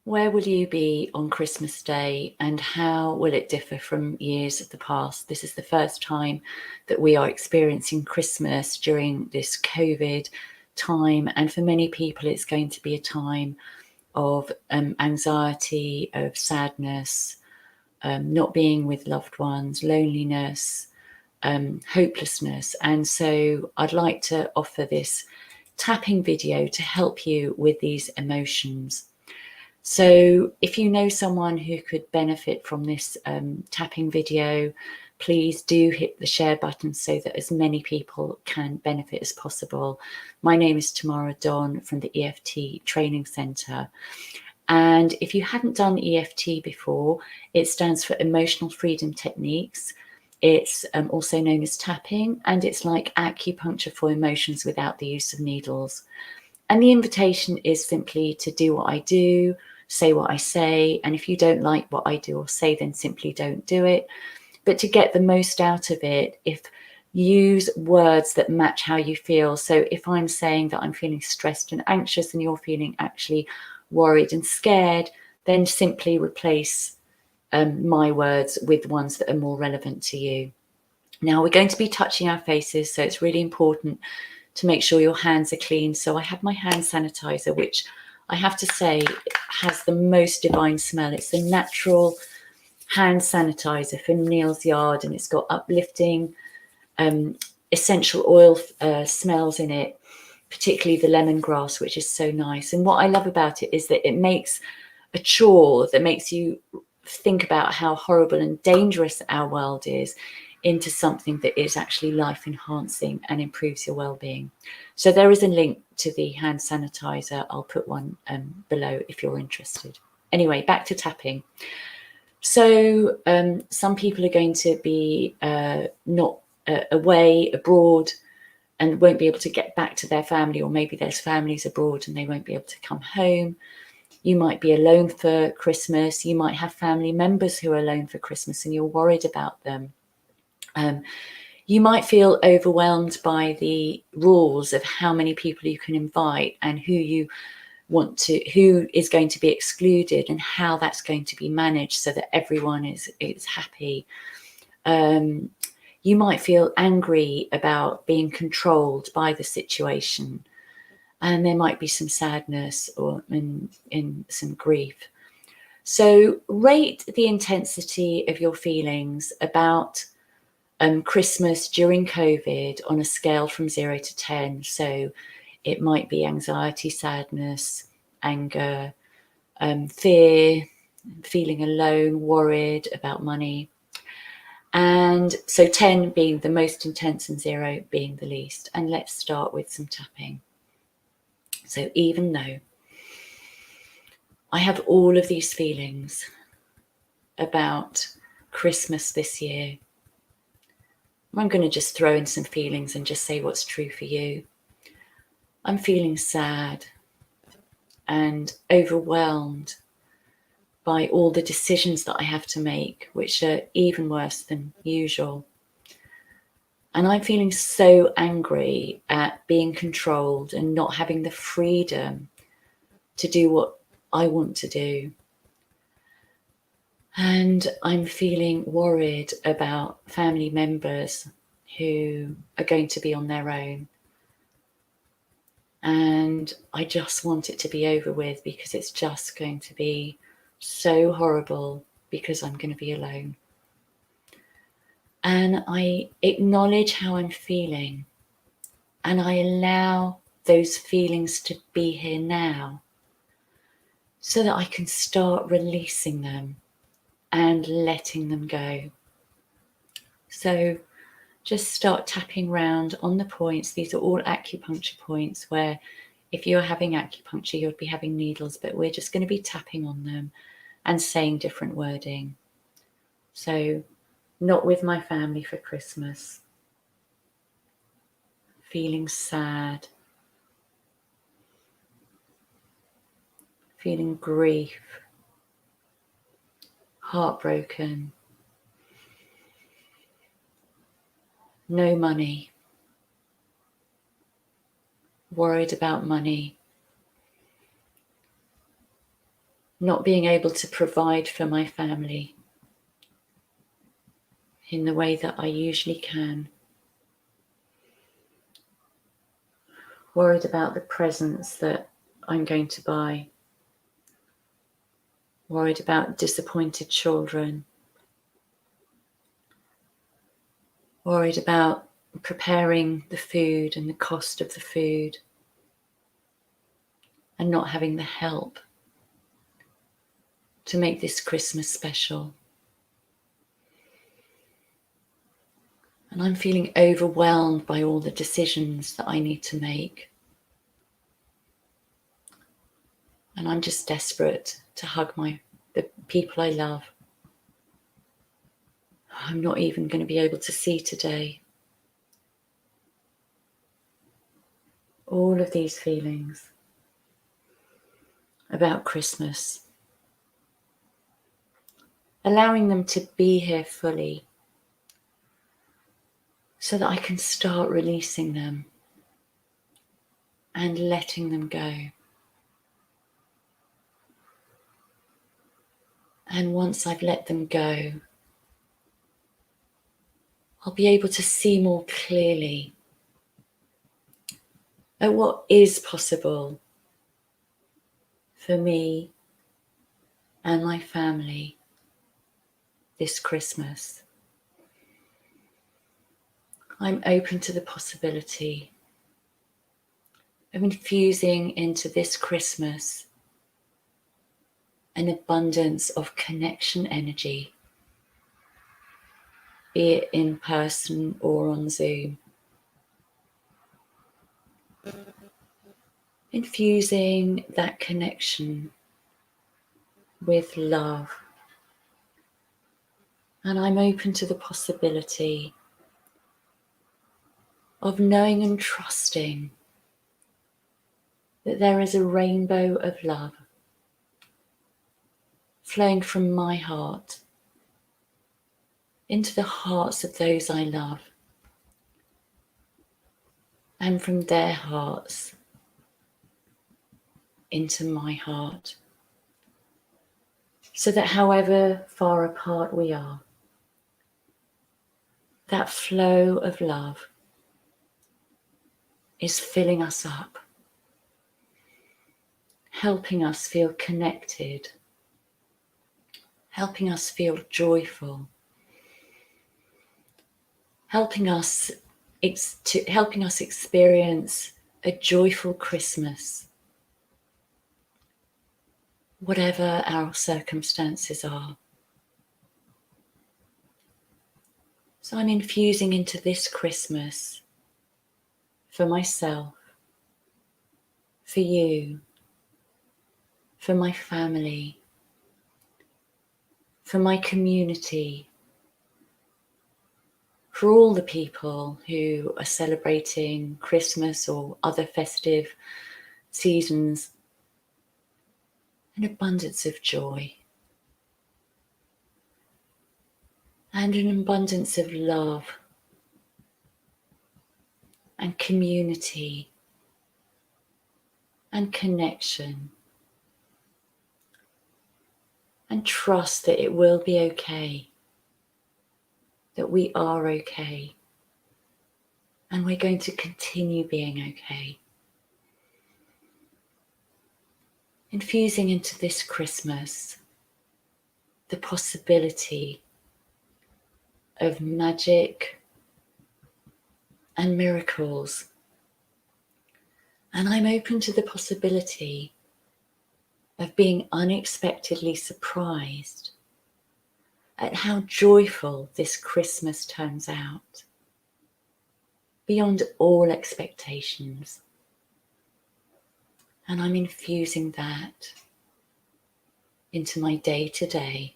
Where will you be on Christmas Day, and how will it differ from years of the past? This is the first time that we are experiencing Christmas during this COVID time, and for many people it's going to be a time of anxiety, of sadness, not being with loved ones, loneliness, hopelessness. And so I'd like to offer this tapping video to help you with these emotions. So if you know someone who could benefit from this tapping video, please do hit the share button so that as many people can benefit as possible. My name is Tamara Don from the EFT Training Centre. And if you haven't done EFT before, it stands for Emotional Freedom Techniques. It's also known as tapping, and it's like acupuncture for emotions without the use of needles. And the invitation is simply to do what I do, say what I say, and if you don't like what I do or say, then simply don't do it. But to get the most out of it, use words that match how you feel. So if I'm saying that I'm feeling stressed and anxious and you're feeling actually worried and scared, then simply replace my words with ones that are more relevant to you. Now we're going to be touching our faces, so it's really important to make sure your hands are clean. So I have my hand sanitizer, which I have to say has the most divine smell. It's a natural hand sanitizer from Neal's Yard, and it's got uplifting essential oil smells in it, particularly the lemongrass, which is so nice. And what I love about it is that it makes a chore that makes you think about how horrible and dangerous our world is into something that is actually life enhancing and improves your well-being. So there is a link to the hand sanitizer. I'll put one below if you're interested. Anyway, back to tapping. So some people are going to be not away, abroad, and won't be able to get back to their family, or maybe there's families abroad and they won't be able to come home. You might be alone for Christmas. You might have family members who are alone for Christmas and you're worried about them. You might feel overwhelmed by the rules of how many people you can invite and who is going to be excluded and how that's going to be managed so that everyone is happy. You might feel angry about being controlled by the situation, and there might be some sadness or in some grief. So rate the intensity of your feelings about Christmas during COVID on a scale from 0 to 10. So it might be anxiety, sadness, anger, fear, feeling alone, worried about money. And so 10 being the most intense and 0 being the least. And let's start with some tapping. So even though I have all of these feelings about Christmas this year, I'm going to just throw in some feelings and just say what's true for you. I'm feeling sad and overwhelmed by all the decisions that I have to make, which are even worse than usual. And I'm feeling so angry at being controlled and not having the freedom to do what I want to do. And I'm feeling worried about family members who are going to be on their own. And I just want it to be over with because it's just going to be so horrible because I'm going to be alone. And I acknowledge how I'm feeling, and I allow those feelings to be here now so that I can start releasing them and letting them go. So just start tapping around on the points. These are all acupuncture points where if you're having acupuncture, you'd be having needles, but we're just going to be tapping on them and saying different wording. So, not with my family for Christmas. Feeling sad. Feeling grief. Heartbroken. No money. Worried about money. not being able to provide for my family in the way that I usually can. Worried about the presents that I'm going to buy. Worried about disappointed children. Worried about preparing the food and the cost of the food and not having the help to make this Christmas special. And I'm feeling overwhelmed by all the decisions that I need to make. And I'm just desperate to hug the people I love. I'm not even going to be able to see today. All of these feelings about Christmas. Allowing them to be here fully so that I can start releasing them and letting them go. And once I've let them go, I'll be able to see more clearly at what is possible for me and my family this Christmas. I'm open to the possibility of infusing into this Christmas an abundance of connection energy, be it in person or on Zoom. Infusing that connection with love. And I'm open to the possibility of knowing and trusting that there is a rainbow of love flowing from my heart into the hearts of those I love, and from their hearts into my heart, so that however far apart we are, that flow of love is filling us up, helping us feel connected, helping us feel joyful, helping us experience a joyful Christmas, whatever our circumstances are. So I'm infusing into this Christmas for myself, for you, for my family, for my community, for all the people who are celebrating Christmas or other festive seasons, an abundance of joy and an abundance of love and community and connection, and trust that it will be okay, that we are okay, and we're going to continue being okay. Infusing into this Christmas the possibility of magic and miracles. And I'm open to the possibility of being unexpectedly surprised at how joyful this Christmas turns out, beyond all expectations. And I'm infusing that into my day-to-day,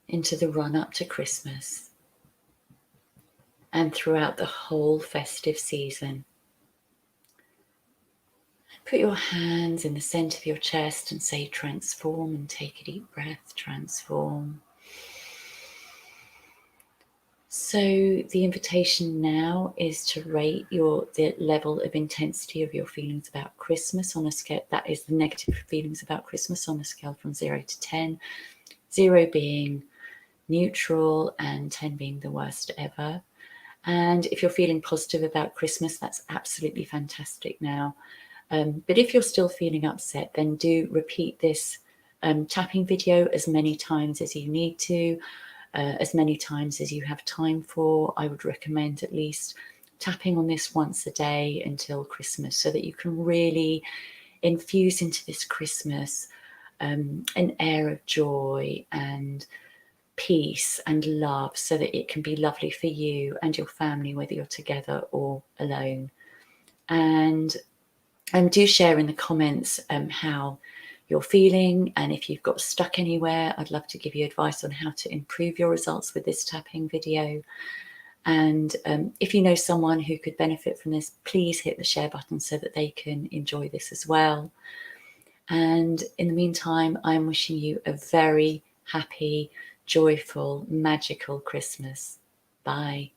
into the run-up to Christmas, and throughout the whole festive season. Put your hands in the center of your chest and say transform, and take a deep breath. Transform. So the invitation now is to rate the level of intensity of your feelings about Christmas on a scale, that is the negative feelings about Christmas, on a scale from 0 to 10, 0 being neutral and 10 being the worst ever. And if you're feeling positive about Christmas, that's absolutely fantastic now. But if you're still feeling upset, then do repeat this tapping video as many times as you need to. As many times as you have time for. I would recommend at least tapping on this once a day until Christmas, so that you can really infuse into this Christmas an air of joy and peace and love, so that it can be lovely for you and your family, whether you're together or alone. And do share in the comments how you're feeling, and if you've got stuck anywhere, I'd love to give you advice on how to improve your results with this tapping video. And if you know someone who could benefit from this, please hit the share button so that they can enjoy this as well. And in the meantime, I'm wishing you a very happy, joyful, magical Christmas. Bye.